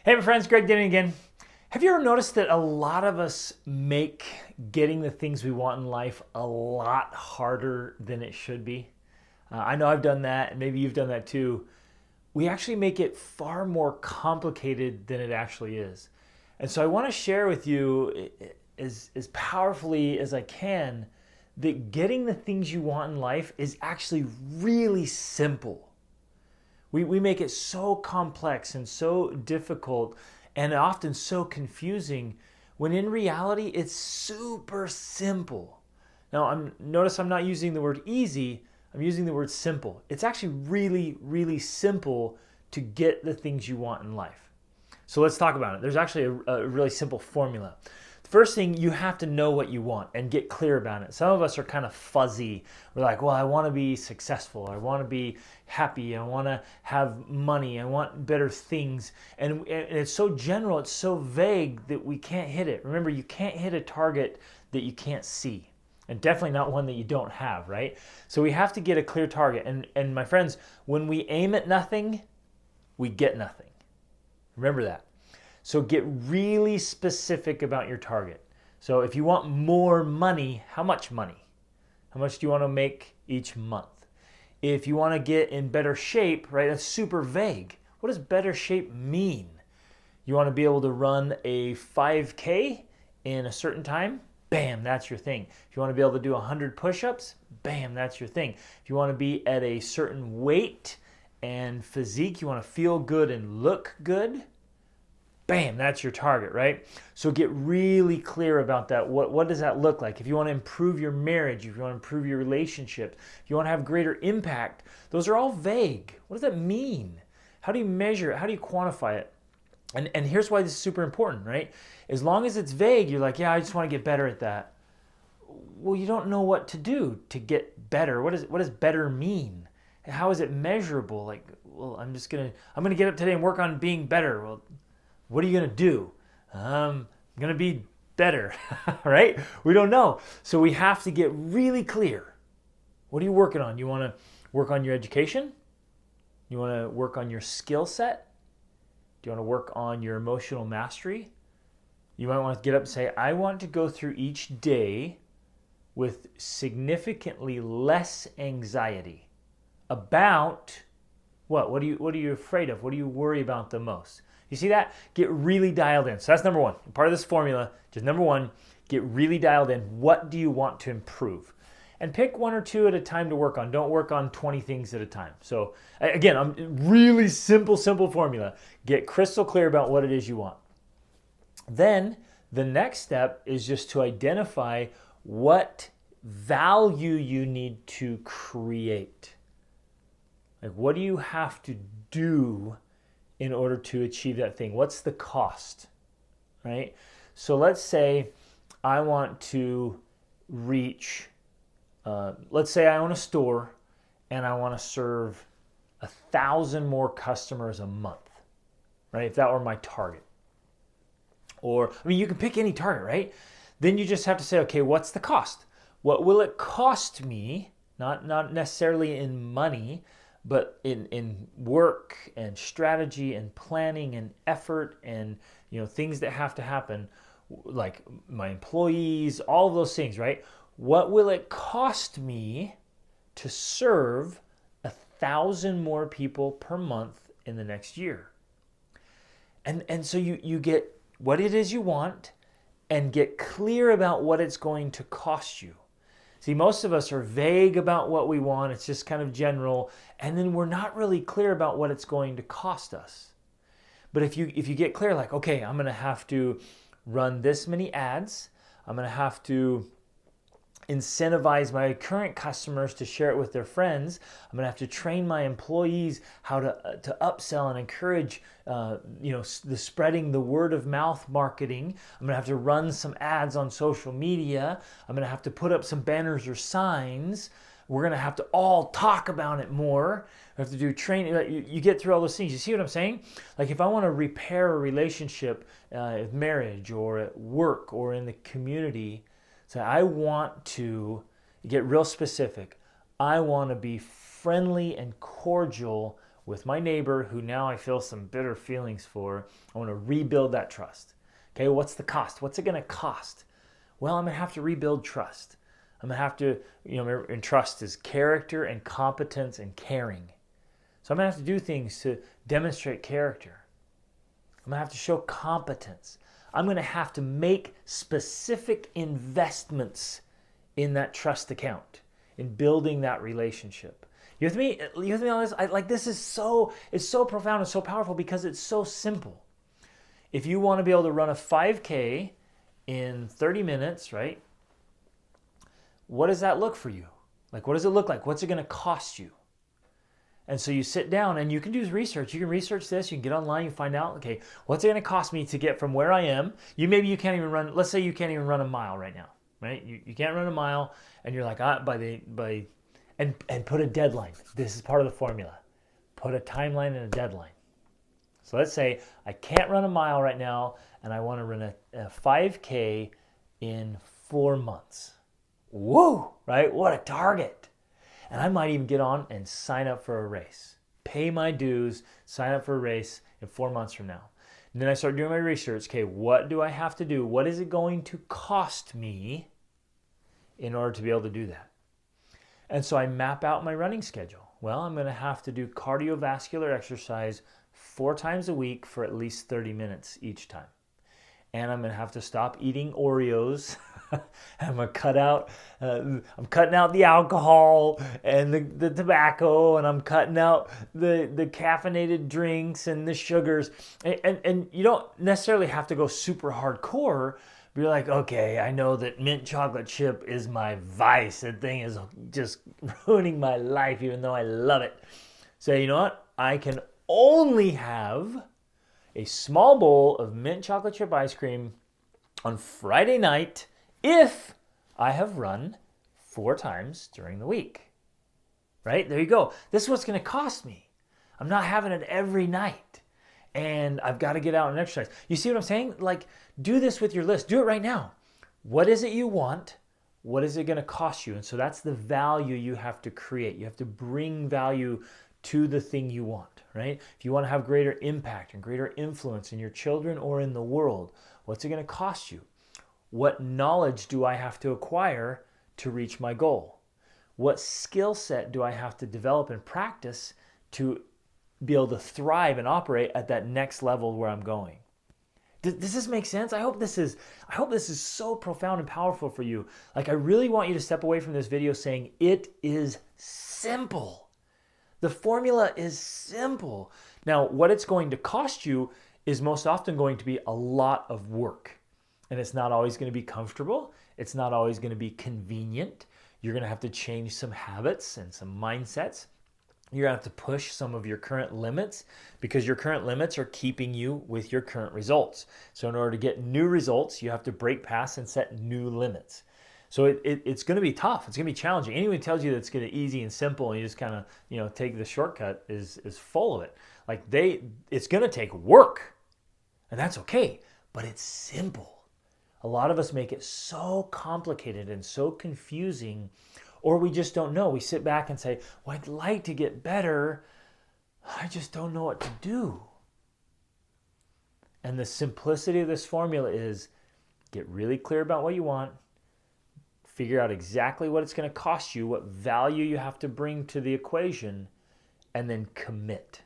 Hey, my friends, Greg Denning again. Have you ever noticed that a lot of us make getting the things we want in life a lot harder than it should be? I know I've done that, and maybe you've done that too. We actually make it far more complicated than it actually is. And so I want to share with you as powerfully as I can that getting the things you want in life is actually really simple. We make it so complex and so difficult and often so confusing when in reality it's super simple. Now, notice I'm not using the word easy, I'm using the word simple. It's actually really, really simple to get the things you want in life. So let's talk about it. There's actually a really simple formula. First thing, you have to know what you want and get clear about it. Some of us are kind of fuzzy. We're like, well, I want to be successful. I want to be happy. I want to have money. I want better things. And it's so general, it's so vague that we can't hit it. Remember, you can't hit a target that you can't see. And definitely not one that you don't have, right? So we have to get a clear target. And my friends, when we aim at nothing, we get nothing. Remember that. So get really specific about your target. So if you want more money, how much money? How much do you want to make each month? If you want to get in better shape, right, that's super vague. What does better shape mean? You want to be able to run a 5K in a certain time? Bam, that's your thing. If you want to be able to do 100 push-ups, bam, that's your thing. If you want to be at a certain weight and physique, you want to feel good and look good, bam, that's your target, right? So get really clear about that. What does that look like? If you want to improve your marriage, if you want to improve your relationships, if you want to have greater impact, those are all vague. What does that mean? How do you measure it? How do you quantify it? And here's why this is super important, right? As long as it's vague, you're like, yeah, I just want to get better at that. Well, you don't know what to do to get better. What does better mean? How is it measurable? Like, well, I'm gonna get up today and work on being better. Well, what are you going to do? I'm going to be better, right? We don't know. So we have to get really clear. What are you working on? You want to work on your education? You want to work on your skill set? Do you want to work on your emotional mastery? You might want to get up and say, I want to go through each day with significantly less anxiety about what? What are you afraid of? What do you worry about the most? You see that? Get really dialed in. So that's number one. Part of this formula, just number one, get really dialed in. What do you want to improve? And pick one or two at a time to work on. Don't work on 20 things at a time. So again, I'm really simple formula. Get crystal clear about what it is you want. Then the next step is just to identify what value you need to create. Like, what do you have to do in order to achieve that thing? What's the cost, right? So let's say I want to reach, let's say I own a store and I want to serve 1,000 more customers a month, right? If that were my target. Or, I mean, you can pick any target, right? Then you just have to say, okay, what's the cost? What will it cost me? Not necessarily in money, but in work and strategy and planning and effort and things that have to happen, like my employees, all of those things, right? What will it cost me to serve 1,000 more people per month in the next year? And so you get what it is you want and get clear about what it's going to cost you. See, most of us are vague about what we want. It's just kind of general. And then we're not really clear about what it's going to cost us. But if you get clear, like, okay, I'm going to have to run this many ads. I'm going to have to incentivize my current customers to share it with their friends. I'm going to have to train my employees how to upsell and encourage the spreading the word of mouth marketing. I'm going to have to run some ads on social media. I'm going to have to put up some banners or signs. We're going to have to all talk about it more. We have to do training. You get through all those things. You see what I'm saying? Like, if I want to repair a relationship, marriage or at work or in the community, so I want to get real specific. I want to be friendly and cordial with my neighbor who now I feel some bitter feelings for. I want to rebuild that trust. Okay, what's the cost? What's it going to cost? Well, I'm going to have to rebuild trust. I'm going to have to, and trust is character and competence and caring. So I'm going to have to do things to demonstrate character. I'm going to have to show competence. I'm going to have to make specific investments in that trust account, in building that relationship. You with me? You with me on this? This is it's so profound and so powerful because it's so simple. If you want to be able to run a 5K in 30 minutes, right? What does that look for you? What does it look like? What's it going to cost you? And so you sit down and you can do research. You can research this. You can get online. You find out, okay, what's it going to cost me to get from where I am? Maybe you can't even run. Let's say you can't even run a mile right now, right? You can't run a mile, and you're like, and put a deadline. This is part of the formula. Put a timeline and a deadline. So let's say I can't run a mile right now, and I want to run a 5K in 4 months. Whoa, right? What a target. And I might even get on and sign up for a race. Pay my dues, sign up for a race in 4 months from now. And then I start doing my research. Okay, what do I have to do? What is it going to cost me in order to be able to do that? And so I map out my running schedule. Well, I'm going to have to do cardiovascular exercise 4 times a week for at least 30 minutes each time. And I'm going to have to stop eating Oreos. I'm cutting out the alcohol and the tobacco, and I'm cutting out the caffeinated drinks and the sugars. And you don't necessarily have to go super hardcore. But you're like, okay, I know that mint chocolate chip is my vice. That thing is just ruining my life, even though I love it. So you know what? I can only have a small bowl of mint chocolate chip ice cream on Friday night if I have run 4 times during the week. Right? There you go. This is what's going to cost me. I'm not having it every night. And I've got to get out and exercise. You see what I'm saying? Do this with your list. Do it right now. What is it you want? What is it going to cost you? And so that's the value you have to create. You have to bring value to the thing you want, right? If you want to have greater impact and greater influence in your children or in the world, what's it going to cost you? What knowledge do I have to acquire to reach my goal? What skill set do I have to develop and practice to be able to thrive and operate at that next level where I'm going? Does this make sense? I hope this is so profound and powerful for you. I really want you to step away from this video saying it is simple. The formula is simple. Now, what it's going to cost you is most often going to be a lot of work. And it's not always going to be comfortable. It's not always going to be convenient. You're going to have to change some habits and some mindsets. You're going to have to push some of your current limits because your current limits are keeping you with your current results. So in order to get new results, you have to break past and set new limits. So it's going to be tough. It's going to be challenging. Anyone who tells you that it's going to be easy and simple and you just kind of take the shortcut is full of it. It's going to take work, and that's okay, but it's simple. A lot of us make it so complicated and so confusing, or we just don't know. We sit back and say, well, I'd like to get better. I just don't know what to do. And the simplicity of this formula is get really clear about what you want, figure out exactly what it's going to cost you, what value you have to bring to the equation, and then commit.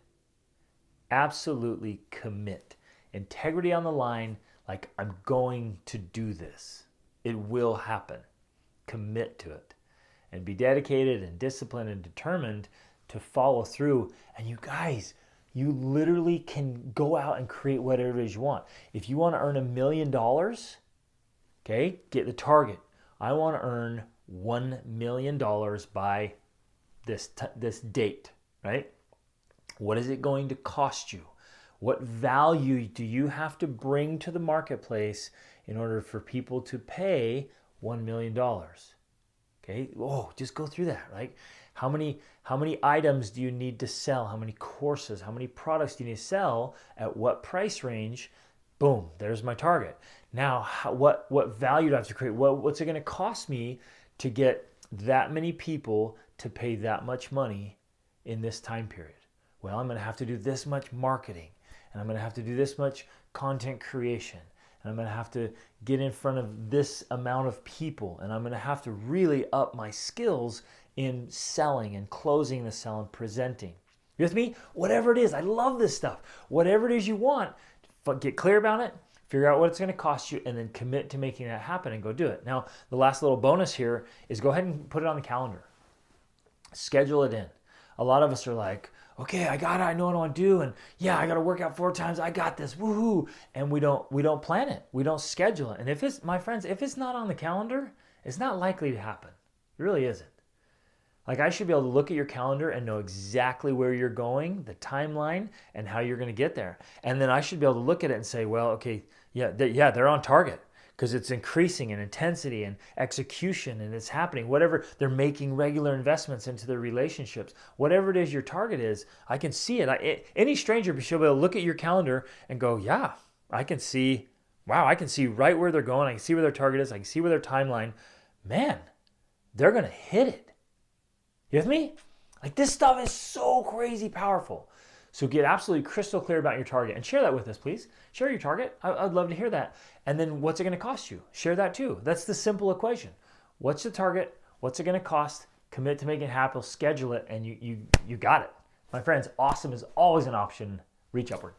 Absolutely commit. Integrity on the line. I'm going to do this. It will happen. Commit to it. And be dedicated and disciplined and determined to follow through. And you guys, you literally can go out and create whatever it is you want. If you want to earn $1 million, okay, get the target. I want to earn $1 million by this date, right? What is it going to cost you? What value do you have to bring to the marketplace in order for people to pay $1 million? Okay, just go through that, right? How many items do you need to sell? How many courses? How many products do you need to sell? At what price range? Boom, there's my target. Now, what value do I have to create? What's it going to cost me to get that many people to pay that much money in this time period? Well, I'm going to have to do this much marketing, and I'm going to have to do this much content creation, and I'm going to have to get in front of this amount of people, and I'm going to have to really up my skills in selling and closing the sale and presenting. You with me? Whatever it is, I love this stuff. Whatever it is you want, get clear about it, figure out what it's going to cost you, and then commit to making that happen and go do it. Now, the last little bonus here is go ahead and put it on the calendar. Schedule it in. A lot of us are like, okay, I got it, I know what I want to do, and yeah, I got to work out 4 times, I got this, woohoo! And we don't plan it, we don't schedule it. And if it's, my friends, if it's not on the calendar, it's not likely to happen. It really isn't. Like, I should be able to look at your calendar and know exactly where you're going, the timeline, and how you're going to get there. And then I should be able to look at it and say, well, okay, they're on target because it's increasing in intensity and execution, and it's happening. Whatever, they're making regular investments into their relationships. Whatever it is your target is, I can see it. Any stranger should be able to look at your calendar and go, yeah, I can see, wow, I can see right where they're going. I can see where their target is. I can see where their timeline. Man, they're going to hit it. You with me? Like, this stuff is so crazy powerful. So get absolutely crystal clear about your target and share that with us, please. Share your target. I'd love to hear that. And then what's it going to cost you? Share that too. That's the simple equation. What's the target? What's it going to cost? Commit to making it happen, schedule it, and you got it. My friends, awesome is always an option. Reach upward.